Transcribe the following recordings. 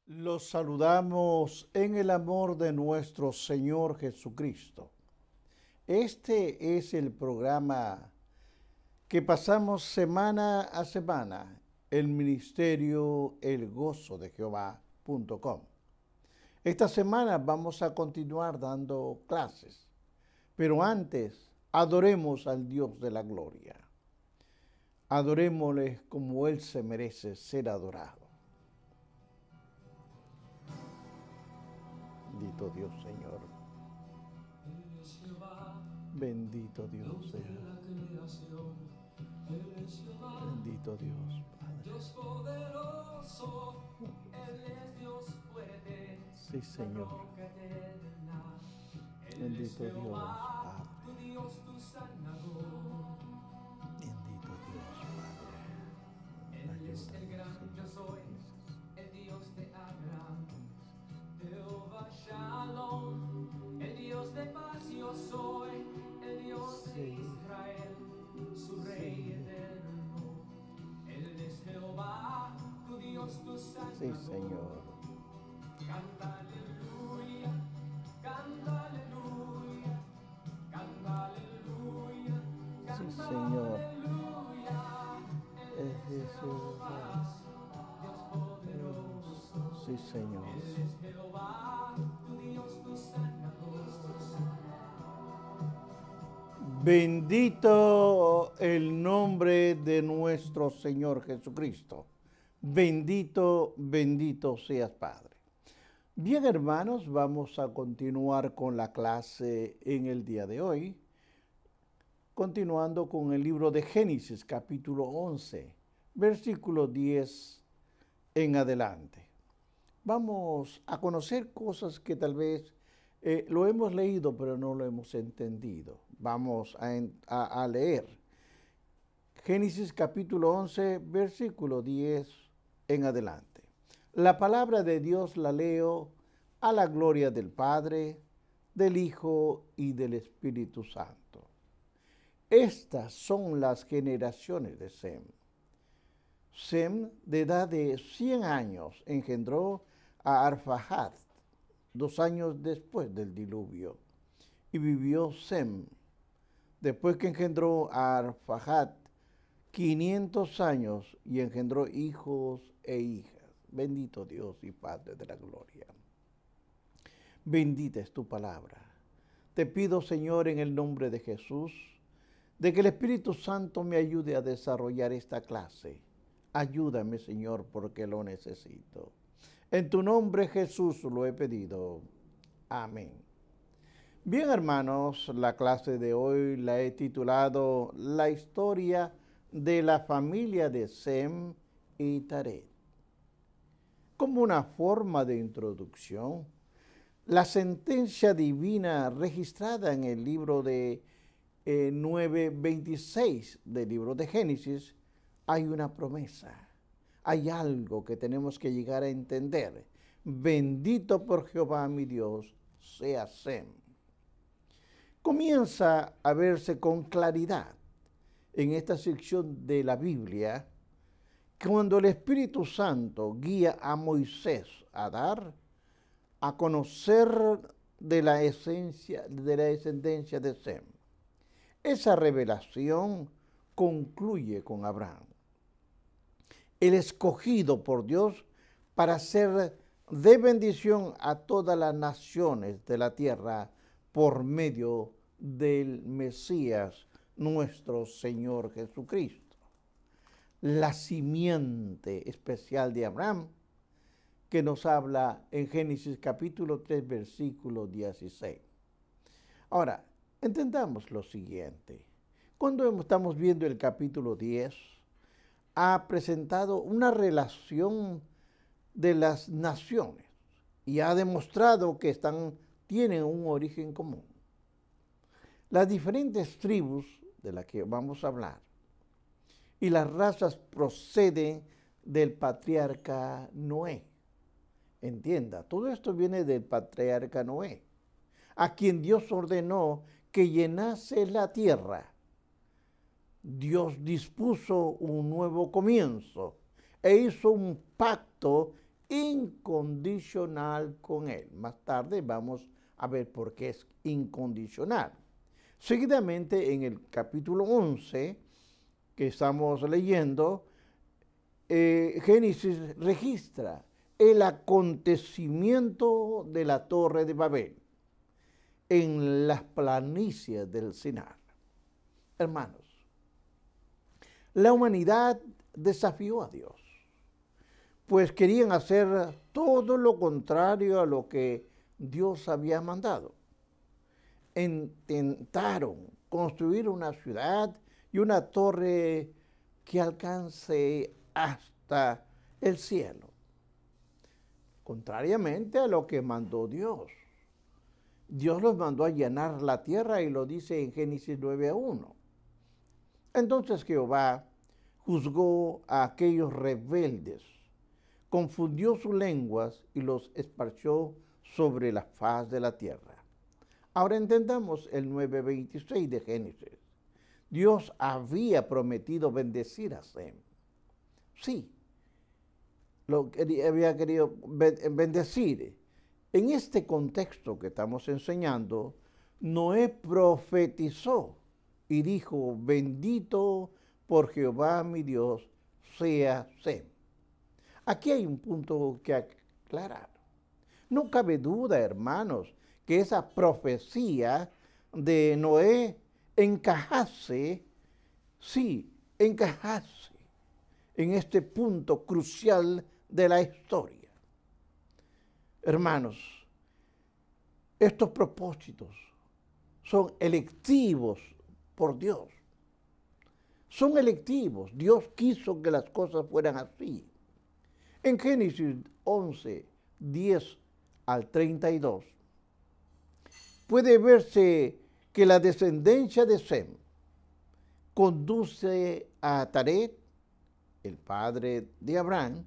Los saludamos en el amor de nuestro Señor Jesucristo. Este es el programa que pasamos semana a semana, el ministerio elgozodejehová.com. Esta semana vamos a continuar dando clases, pero antes adoremos al Dios de la gloria. Adorémosle como Él se merece ser adorado. Bendito Dios, Señor. Bendito Dios, Señor. Bendito Dios, Padre. Dios poderoso, Él es Dios fuerte. Sí, Señor. Bendito Dios, Padre. Tu Dios, tu sanador. Bendito Dios, Padre. Él es el gran Ayúdanos, yo Señor. soy, el Dios de Abraham. Jehová Shalom, el Dios de paz yo soy, el Dios de Sí. Israel, su Rey eterno. Él es Jehová, tu Dios, tu sanador. Sí, Señor. Canta aleluya, canta aleluya, canta aleluya, Sí, canta Señor. aleluya. Él Es es Jesús. Jehová, Dios poderoso. Sí, Señor. Él es Jehová, tu Dios, tu sanador. Bendito el nombre de nuestro Señor Jesucristo. Bendito, bendito seas, Padre. Bien, hermanos, vamos a continuar con la clase en el día de hoy, continuando con el libro de Génesis, capítulo 11, versículo 10 en adelante. Vamos a conocer cosas que tal vez lo hemos leído, pero no lo hemos entendido. Vamos a leer Génesis capítulo 11, versículo 10 en adelante. La palabra de Dios la leo a la gloria del Padre, del Hijo y del Espíritu Santo. Estas son las generaciones de Sem. Sem, de edad de 100 años, engendró a Arfaxad 2 años después del diluvio. Y vivió Sem, después que engendró a Arfaxad, 500 años y engendró hijos e hijas. Bendito Dios y Padre de la gloria. Bendita es tu palabra. Te pido, Señor, en el nombre de Jesús, de que el Espíritu Santo me ayude a desarrollar esta clase. Ayúdame, Señor, porque lo necesito. En tu nombre, Jesús, lo he pedido. Amén. Bien, hermanos, la clase de hoy la he titulado La historia de la familia de Sem y Taret. Como una forma de introducción, la sentencia divina registrada en el libro de 9:26 del libro de Génesis, hay una promesa, hay algo que tenemos que llegar a entender. Bendito por Jehová mi Dios sea Sem. Comienza a verse con claridad en esta sección de la Biblia cuando el Espíritu Santo guía a Moisés a dar a conocer de la esencia, de la descendencia de Sem. Esa revelación concluye con Abraham, el escogido por Dios para ser de bendición a todas las naciones de la tierra por medio del Mesías, nuestro Señor Jesucristo. La simiente especial de Abraham, que nos habla en Génesis capítulo 3, versículo 16. Ahora, entendamos lo siguiente. Cuando estamos viendo el capítulo 10, ha presentado una relación de las naciones y ha demostrado que tienen un origen común. Las diferentes tribus de las que vamos a hablar y las razas proceden del patriarca Noé. Entienda, todo esto viene del patriarca Noé, a quien Dios ordenó que llenase la tierra. Dios dispuso un nuevo comienzo e hizo un pacto incondicional con él. Más tarde vamos a ver por qué es incondicional. Seguidamente, en el capítulo 11 que estamos leyendo, Génesis registra el acontecimiento de la Torre de Babel en las planicies del Sinar. Hermanos, la humanidad desafió a Dios, pues querían hacer todo lo contrario a lo que Dios había mandado. Intentaron construir una ciudad y una torre que alcance hasta el cielo, contrariamente a lo que mandó Dios. Dios los mandó a llenar la tierra y lo dice en Génesis 9:1. Entonces Jehová juzgó a aquellos rebeldes, confundió sus lenguas y los esparció sobre la faz de la tierra. Ahora entendamos el 9:26 de Génesis. Dios había prometido bendecir a Sem. Sí, había querido bendecir. En este contexto que estamos enseñando, Noé profetizó y dijo: bendito por Jehová mi Dios sea Sem. Aquí hay un punto que aclarar. No cabe duda, hermanos, que esa profecía de Noé encajase en este punto crucial de la historia. Hermanos, estos propósitos son electivos por Dios. Son electivos. Dios quiso que las cosas fueran así. En Génesis 11, 10 al 32, puede verse que la descendencia de Sem conduce a Taret, el padre de Abraham,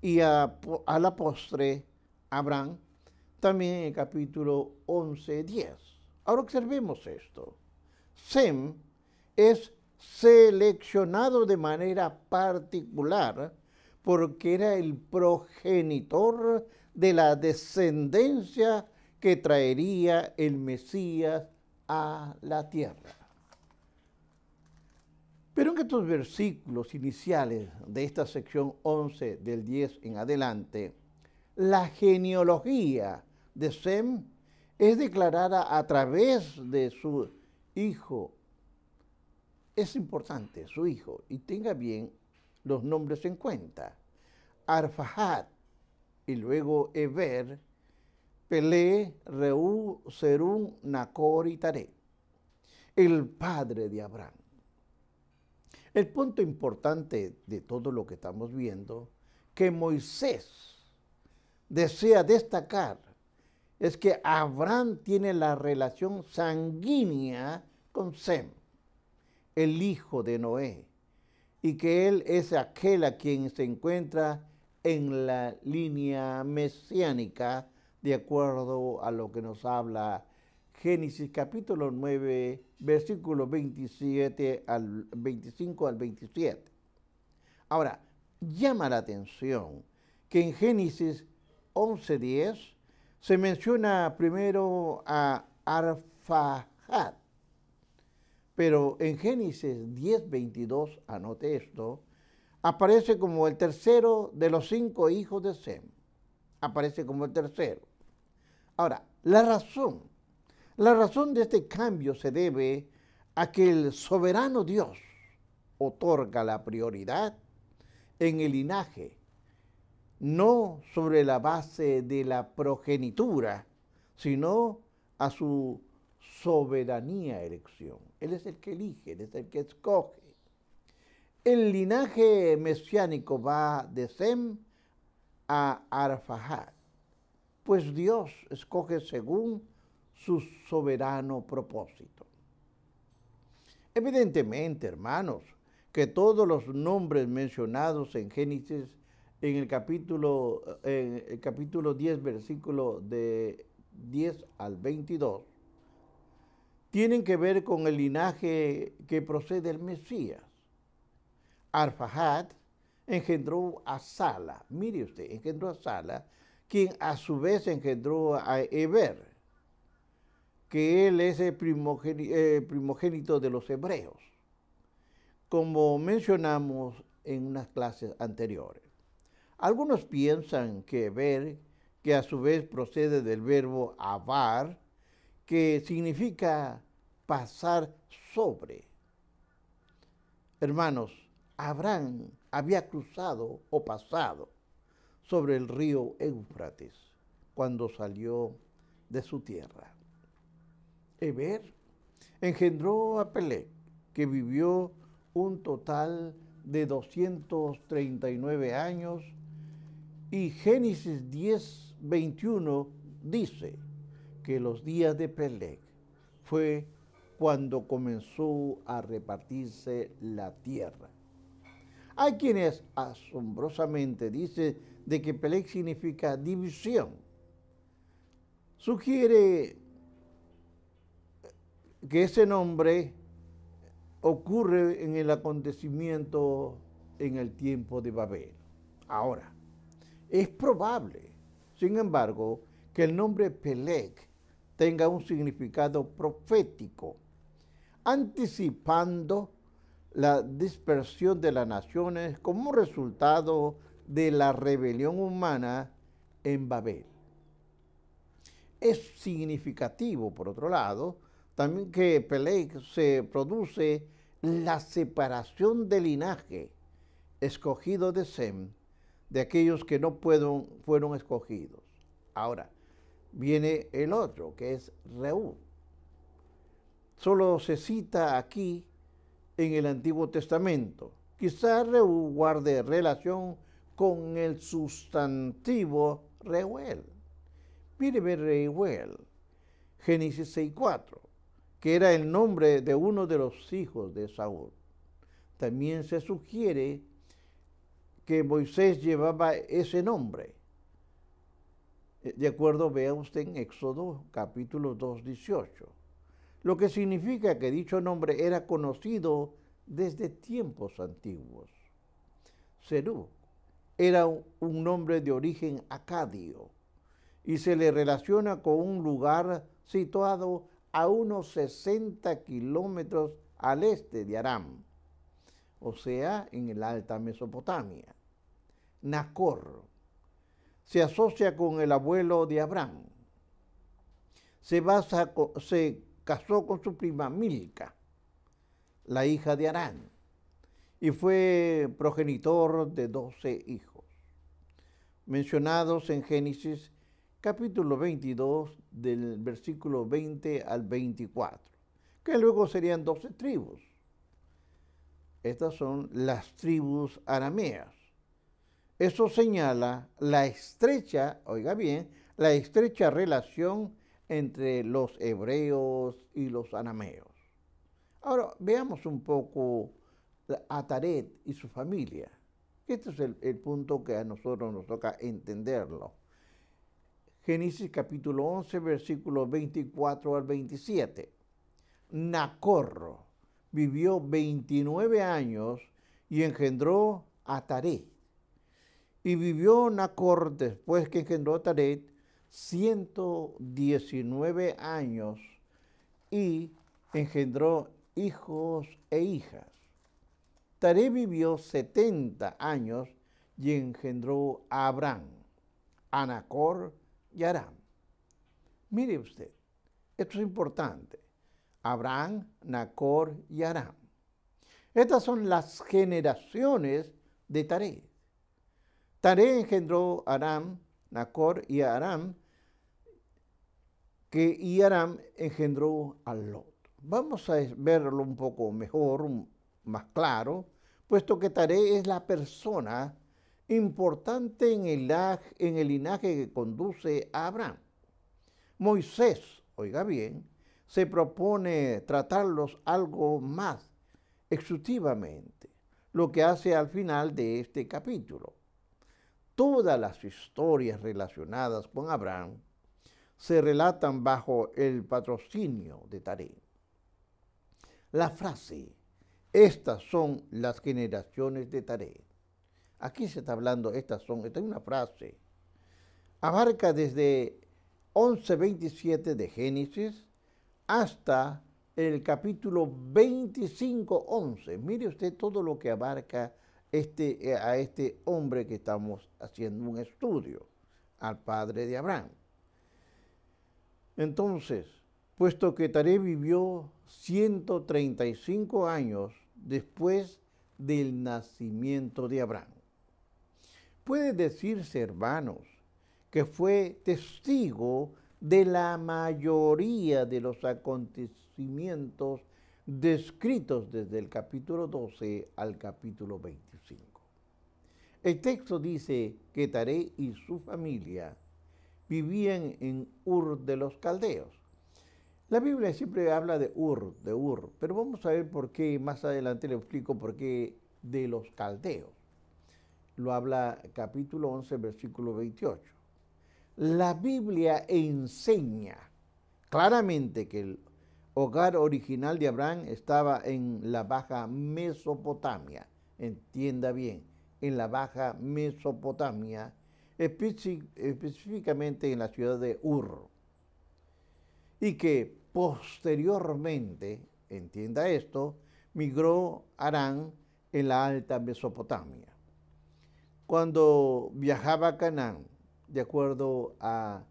y a la postre Abraham, también en el capítulo 11, 10. Ahora observemos esto. Sem es seleccionado de manera particular porque era el progenitor de la descendencia que traería el Mesías a la tierra. Pero en estos versículos iniciales de esta sección 11 del 10 en adelante, la genealogía de Sem es declarada a través de su hijo. Es importante, su hijo, y tenga bien los nombres en cuenta: Arfaxad, y luego Eber, Pelé, Reú, Serún, Nacor y Taré, el padre de Abraham. El punto importante de todo lo que estamos viendo, que Moisés desea destacar, es que Abraham tiene la relación sanguínea con Sem, el hijo de Noé, y que él es aquel a quien se encuentra en la línea mesiánica, de acuerdo a lo que nos habla Génesis capítulo 9, versículos 25 al 27. Ahora, llama la atención que en Génesis 11:10 se menciona primero a Arfaxad, pero en Génesis 10:22, anote esto, aparece como el tercero de los 5 hijos de Sem. Aparece como el tercero. Ahora, la razón de este cambio se debe a que el soberano Dios otorga la prioridad en el linaje, no sobre la base de la progenitura, sino a su soberanía elección. Él es el que elige, Él es el que escoge. El linaje mesiánico va de Sem a Arfaxad, pues Dios escoge según su soberano propósito. Evidentemente, hermanos, que todos los nombres mencionados en Génesis, en el capítulo 10, versículo de 10 al 22, tienen que ver con el linaje que procede del Mesías. Arfaxad engendró a Sala. Mire usted, engendró a Sala, quien a su vez engendró a Eber, que él es el primogénito de los hebreos, como mencionamos en unas clases anteriores. Algunos piensan que Eber, que a su vez procede del verbo avar, que significa pasar sobre. Hermanos, Abraham había cruzado o pasado sobre el río Éufrates cuando salió de su tierra. Eber engendró a Peleg, que vivió un total de 239 años, y Génesis 10:21 dice que los días de Peleg fue cuando comenzó a repartirse la tierra. Hay quienes asombrosamente dicen de que Peleg significa división. Sugiere que ese nombre ocurre en el acontecimiento en el tiempo de Babel. Ahora, es probable, sin embargo, que el nombre Peleg tenga un significado profético, anticipando la dispersión de las naciones como resultado de la rebelión humana en Babel. Es significativo, por otro lado, también que Peleg se produce la separación del linaje escogido de Sem, de aquellos que no fueron escogidos. Ahora, viene el otro, que es Reú. Solo se cita aquí en el Antiguo Testamento. Quizá Reú guarde relación con el sustantivo Reuel. Mire Reuel, Génesis 6:4, que era el nombre de uno de los hijos de Saúl. También se sugiere que Moisés llevaba ese nombre. De acuerdo, vea usted en Éxodo capítulo 2:18, lo que significa que dicho nombre era conocido desde tiempos antiguos. Serug era un nombre de origen acadio y se le relaciona con un lugar situado a unos 60 kilómetros al este de Aram, o sea, en el Alta Mesopotamia. Nacor se asocia con el abuelo de Abraham. Se casó con su prima Milca, la hija de Harán, y fue progenitor de 12 hijos, mencionados en Génesis capítulo 22, del versículo 20 al 24, que luego serían 12 tribus. Estas son las tribus arameas. Eso señala la estrecha, oiga bien, la estrecha relación entre los hebreos y los arameos. Ahora, veamos un poco a Taret y su familia. Este es el punto que a nosotros nos toca entenderlo. Génesis capítulo 11, versículos 24 al 27. Nacor vivió 29 años y engendró a Taret. Y vivió Nacor, después que engendró a Taret, 119 años y engendró hijos e hijas. Taret vivió 70 años y engendró a Abraham, a Nacor y a Aram. Mire usted, esto es importante. Abraham, Nacor y Aram. Estas son las generaciones de Taret. Taret engendró a Aram, Nacor y a Aram, y Aram engendró a Lot. Vamos a verlo un poco mejor, más claro, puesto que Taret es la persona importante en el linaje que conduce a Abraham. Moisés, oiga bien, se propone tratarlos algo más exhaustivamente, lo que hace al final de este capítulo. Todas las historias relacionadas con Abraham se relatan bajo el patrocinio de Taret. La frase, estas son las generaciones de Taret, Aquí se está hablando, esta es una frase. Abarca desde 11:27 de Génesis hasta el capítulo 25:11. Mire usted todo lo que abarca a este hombre que estamos haciendo un estudio, al padre de Abraham. Entonces, puesto que Taré vivió 135 años después del nacimiento de Abraham, puede decirse, hermanos, que fue testigo de la mayoría de los acontecimientos descritos desde el capítulo 12 al capítulo 25. El texto dice que Taré y su familia vivían en Ur de los Caldeos. La Biblia siempre habla de Ur, pero vamos a ver por qué, más adelante le explico por qué de los caldeos. Lo habla capítulo 11, versículo 28. La Biblia enseña claramente que el hogar original de Abraham estaba en la Baja Mesopotamia. Entienda bien, en la Baja Mesopotamia, específicamente en la ciudad de Ur. Y que posteriormente, entienda esto, migró Harán en la Alta Mesopotamia. Cuando viajaba a Canaán, de acuerdo a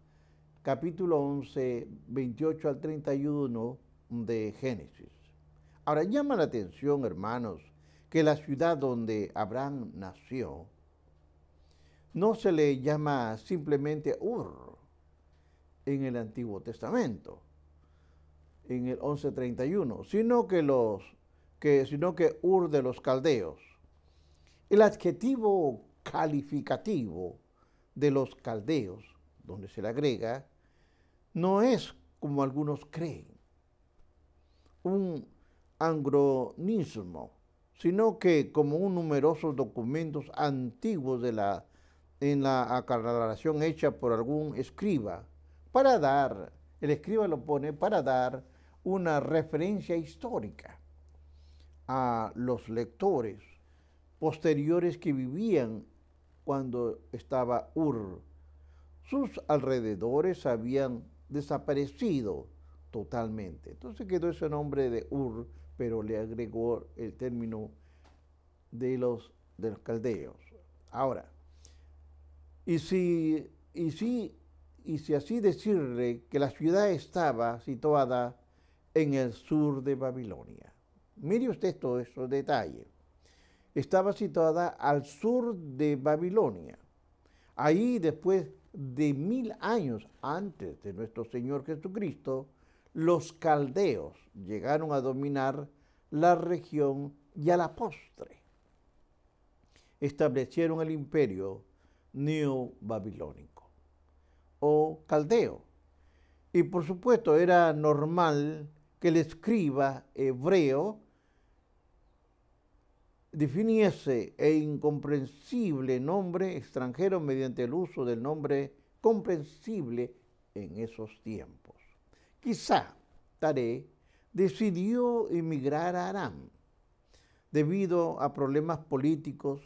capítulo 11, 28 al 31 de Génesis. Ahora, llama la atención, hermanos, que la ciudad donde Abraham nació no se le llama simplemente Ur en el Antiguo Testamento, en el 11:31, sino que Ur de los Caldeos. El adjetivo calificativo de los caldeos, donde se le agrega, no es, como algunos creen, un anacronismo, sino que como un numerosos documentos antiguos en la aclaración hecha por algún escriba, el escriba lo pone para dar una referencia histórica a los lectores posteriores que vivían cuando estaba Ur. Sus alrededores habían desaparecido totalmente. Entonces quedó ese nombre de Ur, pero le agregó el término de los caldeos. Ahora, y si así decirle que la ciudad estaba situada en el sur de Babilonia. Mire usted todos esos detalles. Estaba situada al sur de Babilonia. Ahí, después de 1000 años antes de nuestro Señor Jesucristo, los caldeos llegaron a dominar la región y a la postre establecieron el imperio neobabilónico o caldeo. Y por supuesto era normal que el escriba hebreo definiese el incomprensible nombre extranjero mediante el uso del nombre comprensible en esos tiempos. Quizá Taré decidió emigrar a Aram. Debido a problemas políticos,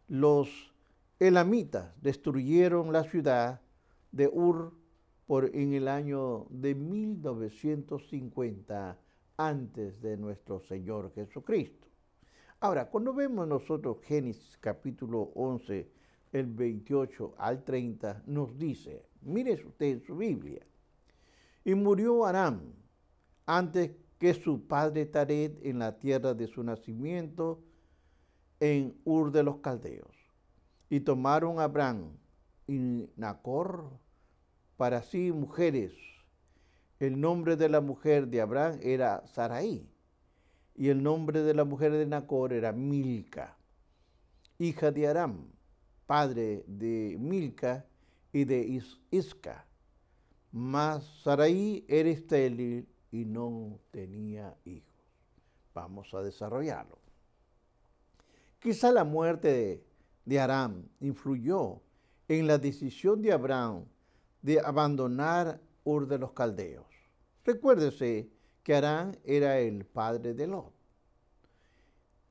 los elamitas destruyeron la ciudad de Ur en el año de 1950 antes de nuestro Señor Jesucristo. Ahora, cuando vemos nosotros Génesis capítulo 11, el 28 al 30, nos dice, mire usted en su Biblia, y murió Aram antes que su padre Taré en la tierra de su nacimiento, en Ur de los Caldeos. Y tomaron a Abraham y Nacor para sí mujeres. El nombre de la mujer de Abraham era Sarai, y el nombre de la mujer de Nacor era Milca, hija de Aram, padre de Milca y de Isca. Mas Sarai era estéril y no tenía hijos. Vamos a desarrollarlo. Quizá la muerte de Aram influyó en la decisión de Abraham de abandonar Ur de los Caldeos. Recuérdese que Aram era el padre de Lot,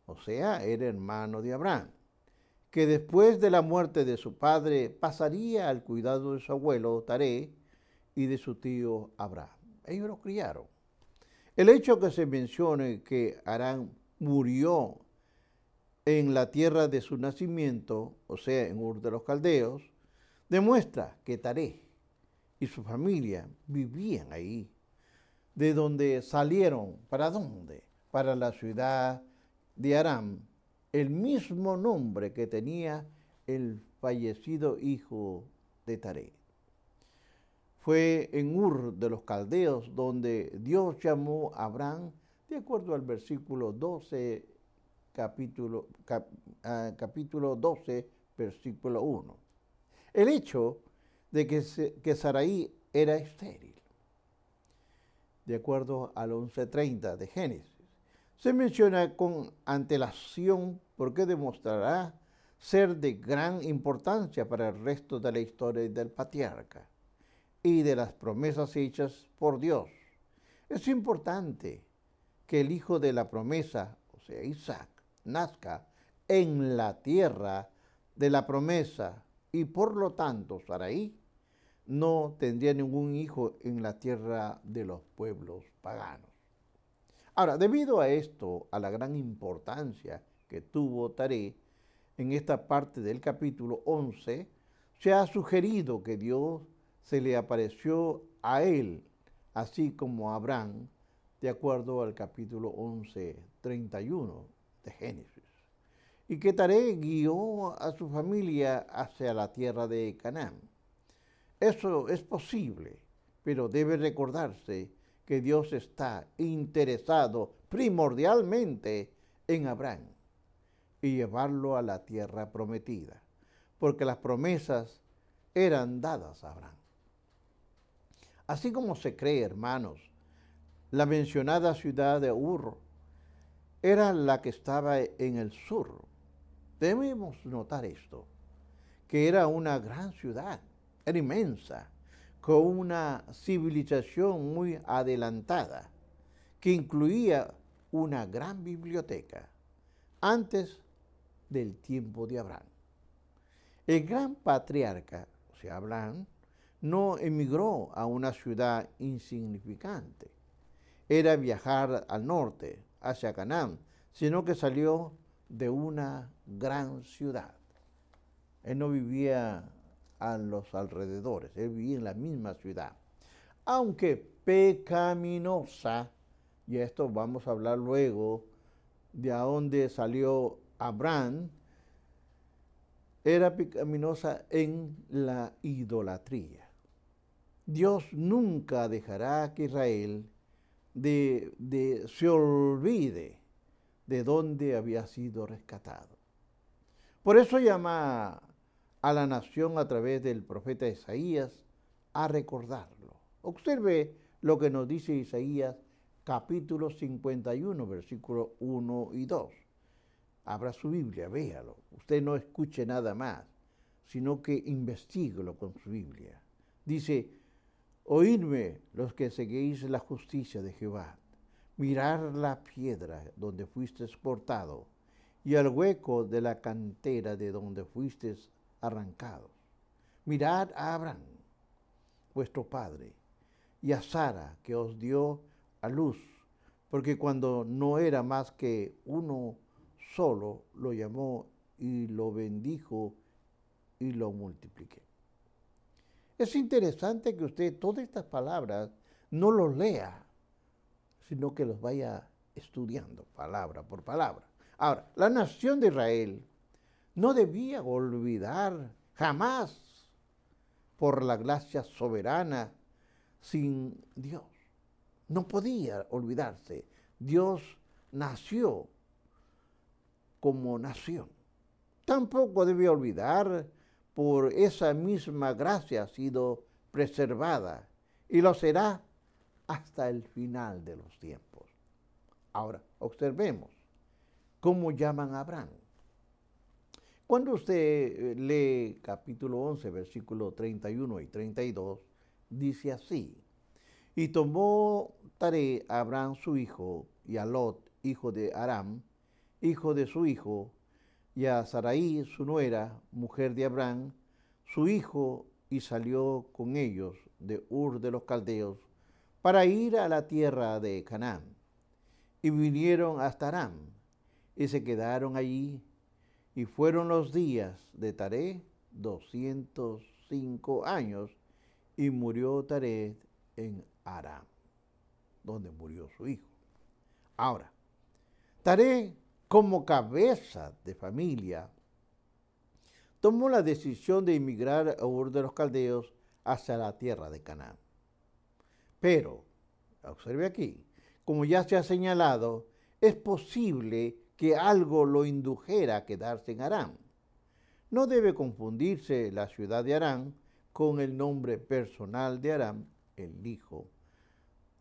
o sea, era hermano de Abraham, que después de la muerte de su padre pasaría al cuidado de su abuelo Taré y de su tío Abraham. Ellos lo criaron. El hecho que se mencione que Aram murió en la tierra de su nacimiento, o sea, en Ur de los Caldeos, demuestra que Taré y su familia vivían ahí, de donde salieron, ¿para dónde? Para la ciudad de Aram, el mismo nombre que tenía el fallecido hijo de Taré. Fue en Ur de los Caldeos donde Dios llamó a Abraham, de acuerdo al versículo 12, capítulo 12, versículo 1. El hecho de que Sarai era estéril, de acuerdo al 11:30 de Génesis, se menciona con antelación porque demostrará ser de gran importancia para el resto de la historia del patriarca y de las promesas hechas por Dios. Es importante que el hijo de la promesa, o sea, Isaac, nazca en la tierra de la promesa y por lo tanto Sarai no tendría ningún hijo en la tierra de los pueblos paganos. Ahora, debido a esto, a la gran importancia que tuvo Taré en esta parte del capítulo 11, se ha sugerido que Dios se le apareció a él, así como a Abraham, de acuerdo al capítulo 11:31 de Génesis, y que Taré guió a su familia hacia la tierra de Canaán. Eso es posible, pero debe recordarse que Dios está interesado primordialmente en Abraham y llevarlo a la tierra prometida, porque las promesas eran dadas a Abraham. Así como se cree, hermanos, la mencionada ciudad de Ur era la que estaba en el sur. Debemos notar esto, que era una gran ciudad, era inmensa, con una civilización muy adelantada, que incluía una gran biblioteca antes del tiempo de Abraham. El gran patriarca, o sea, Abraham, no emigró a una ciudad insignificante. Era viajar al norte, hacia Canaán, sino que salió de una gran ciudad. Él no vivía a los alrededores, él vivía en la misma ciudad. Aunque pecaminosa, y esto vamos a hablar luego, de a dónde salió Abraham, era pecaminosa en la idolatría. Dios nunca dejará que Israel se olvide de dónde había sido rescatado. Por eso llama a la nación a través del profeta Isaías a recordarlo. Observe lo que nos dice Isaías capítulo 51, versículos 1 y 2. Abra su Biblia, véalo. Usted no escuche nada más, sino que investíguelo con su Biblia. Dice: oídme los que seguís la justicia de Jehová, mirad la piedra donde fuiste cortado, y al hueco de la cantera de donde fuiste arrancados. Mirad a Abraham, vuestro padre, y a Sara, que os dio a luz, porque cuando no era más que uno solo, lo llamó y lo bendijo y lo multipliqué. Es interesante que usted todas estas palabras no los lea, sino que los vaya estudiando palabra por palabra. Ahora, la nación de Israel no debía olvidar jamás, por la gracia soberana, sin Dios. No podía olvidarse. Dios nació como nación. Tampoco debía olvidar, por esa misma gracia ha sido preservada y lo será hasta el final de los tiempos. Ahora, observemos cómo llaman a Abraham. Cuando usted lee capítulo 11, versículos 31 y 32, dice así: y tomó Taré a Abraham su hijo, y a Lot, hijo de Aram, hijo de su hijo, y a Sarai, su nuera, mujer de Abraham, su hijo, y salió con ellos de Ur de los Caldeos para ir a la tierra de Canaán. Y vinieron hasta Aram, y se quedaron allí, y fueron los días de Taré 205 años, y murió Taré en Aram, donde murió su hijo. Ahora, Taré, como cabeza de familia, tomó la decisión de emigrar a Ur de los Caldeos hacia la tierra de Canaán. Pero, observe aquí, como ya se ha señalado, es posible que algo lo indujera a quedarse en Aram. No debe confundirse la ciudad de Aram con el nombre personal de Aram, el hijo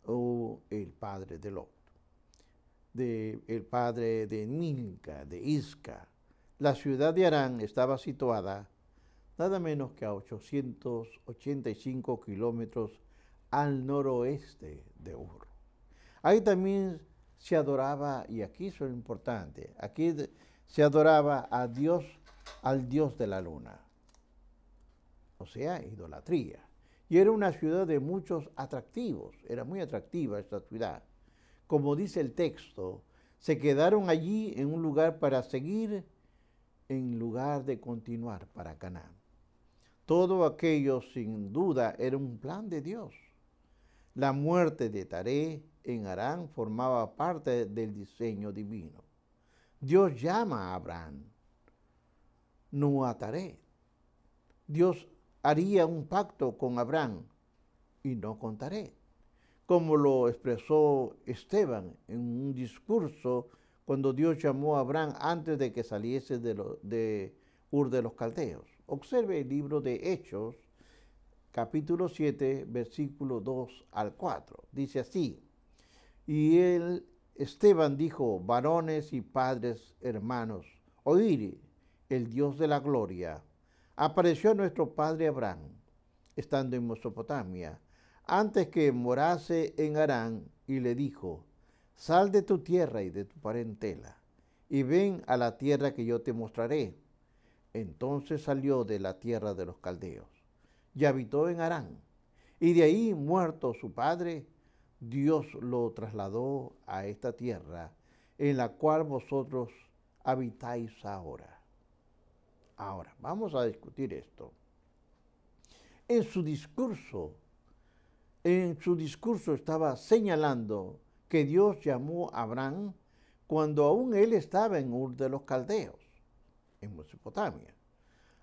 o el padre de Lot, el padre de Milca, de Isca. La ciudad de Aram estaba situada nada menos que a 885 kilómetros al noroeste de Ur. Ahí también se adoraba, y aquí eso es importante, aquí se adoraba a Dios, al dios de la luna, o sea, idolatría. Y era una ciudad de muchos atractivos, era muy atractiva esta ciudad. Como dice el texto, se quedaron allí en un lugar para seguir, en lugar de continuar para Canaán. Todo aquello, sin duda, era un plan de Dios. La muerte de Taré en Aram formaba parte del diseño divino. Dios llama a Abraham, no a Taré. Dios haría un pacto con Abraham y no con Taré, como lo expresó Esteban en un discurso cuando Dios llamó a Abraham antes de que saliese de Ur de los Caldeos. Observe el libro de Hechos, capítulo 7, versículo 2 al 4. Dice así: y Esteban dijo: varones y padres hermanos, oíd, el Dios de la gloria apareció a nuestro padre Abraham, estando en Mesopotamia, antes que morase en Harán, y le dijo: sal de tu tierra y de tu parentela, y ven a la tierra que yo te mostraré. Entonces salió de la tierra de los caldeos, y habitó en Harán, y de ahí, muerto su padre, Dios lo trasladó a esta tierra, en la cual vosotros habitáis ahora. Ahora, vamos a discutir esto. En su discurso estaba señalando que Dios llamó a Abraham cuando aún él estaba en Ur de los Caldeos, en Mesopotamia,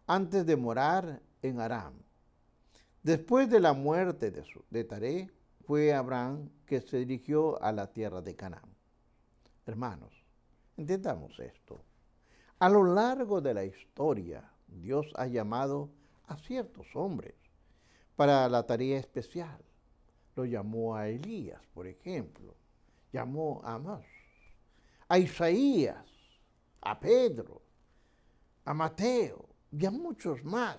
antes de morar en Aram. Después de la muerte de Taré, fue Abraham que se dirigió a la tierra de Canaán. Hermanos, entendamos esto. A lo largo de la historia, Dios ha llamado a ciertos hombres para la tarea especial. Lo llamó a Elías, por ejemplo. Llamó a Amós, a Isaías, a Pedro, a Mateo y a muchos más.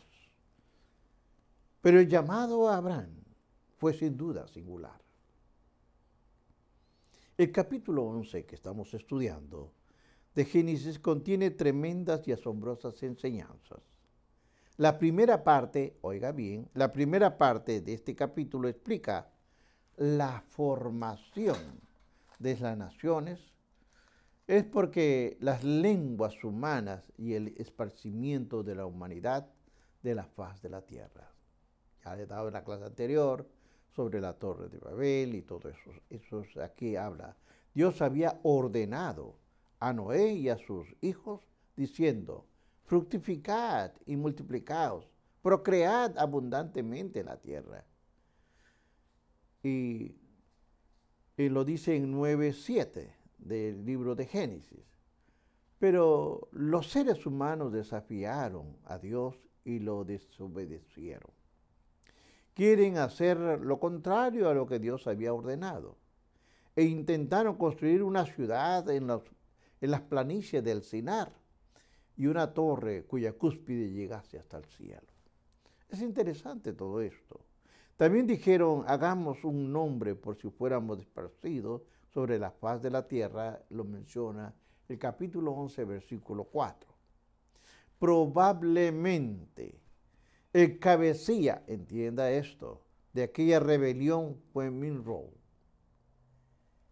Pero el llamado a Abraham fue sin duda singular. El capítulo 11 que estamos estudiando de Génesis contiene tremendas y asombrosas enseñanzas. La primera parte, oiga bien, la primera parte de este capítulo explica la formación de las naciones. Es porque las lenguas humanas y el esparcimiento de la humanidad de la faz de la tierra. Ya le he dado en la clase anterior sobre la Torre de Babel y todo eso. Eso aquí habla. Dios había ordenado a Noé y a sus hijos diciendo: fructificad y multiplicaos, procread abundantemente la tierra. Y lo dice en 9:7 del libro de Génesis. Pero los seres humanos desafiaron a Dios y lo desobedecieron. Quieren hacer lo contrario a lo que Dios había ordenado. E intentaron construir una ciudad en las planicies del Sinar y una torre cuya cúspide llegase hasta el cielo. Es interesante todo esto. También dijeron: hagamos un nombre por si fuéramos esparcidos sobre la faz de la tierra. Lo menciona el capítulo 11, versículo 4. probablemente el cabecilla, entienda esto, de aquella rebelión fue Nimrod,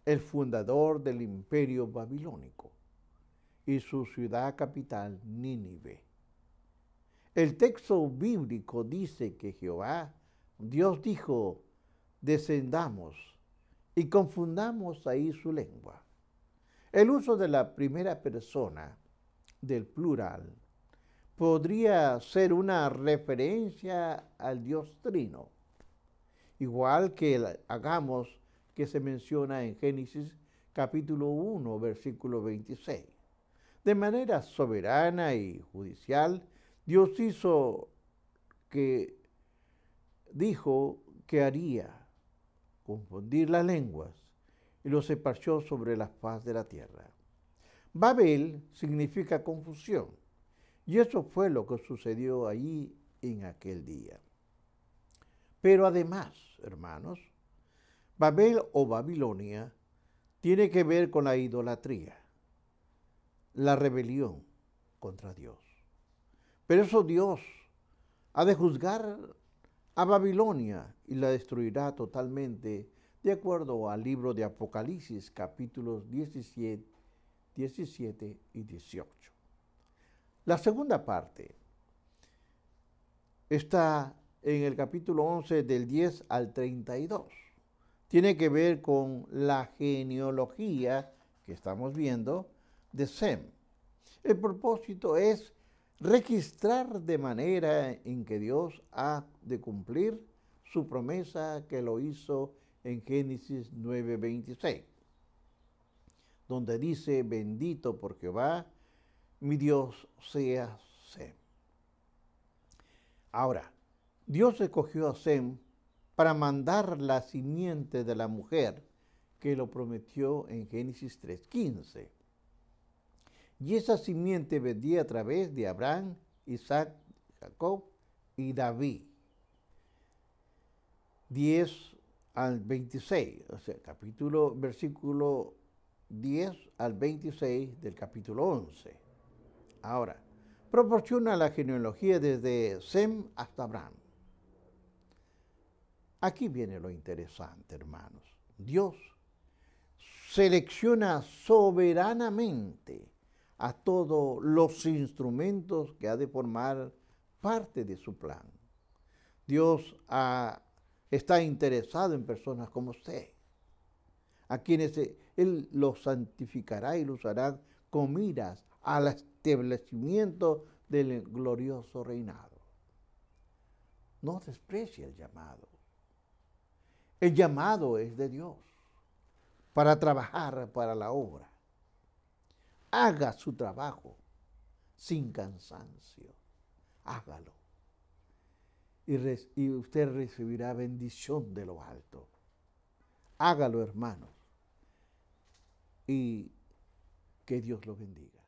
el fundador del imperio babilónico, y su ciudad capital, Nínive. El texto bíblico dice que Jehová, Dios dijo, descendamos y confundamos ahí su lengua. El uso de la primera persona del plural podría ser una referencia al Dios Trino, igual que hagamos que se menciona en Génesis capítulo 1, versículo 26. De manera soberana y judicial, Dios dijo que haría confundir las lenguas y los esparció sobre la faz de la tierra. Babel significa confusión, y eso fue lo que sucedió allí en aquel día. Pero además, hermanos, Babel o Babilonia tiene que ver con la idolatría, la rebelión contra Dios. Pero eso Dios ha de juzgar a Babilonia y la destruirá totalmente, de acuerdo al libro de Apocalipsis, capítulos 17 y 18. La segunda parte está en el capítulo 11 del 10 al 32. Tiene que ver con la genealogía que estamos viendo de Sem. El propósito es registrar de manera en que Dios ha de cumplir su promesa que lo hizo en Génesis 9:26, donde dice, bendito por Jehová, mi Dios sea Sem. Ahora, Dios escogió a Sem para mandar la simiente de la mujer que lo prometió en Génesis 3:15. Y esa simiente vendría a través de Abraham, Isaac, Jacob y David. 10 al 26, o sea, versículo 10 al 26 del capítulo 11. Ahora, proporciona la genealogía desde Sem hasta Abraham. Aquí viene lo interesante, hermanos. Dios selecciona soberanamente a todos los instrumentos que ha de formar parte de su plan. Dios está interesado en personas como usted, a quienes Él los santificará y los usará con miras al establecimiento del glorioso reinado. No desprecie el llamado. El llamado es de Dios para trabajar para la obra. Haga su trabajo sin cansancio. Hágalo. Y usted recibirá bendición de lo alto. Hágalo, hermanos. Y que Dios lo bendiga.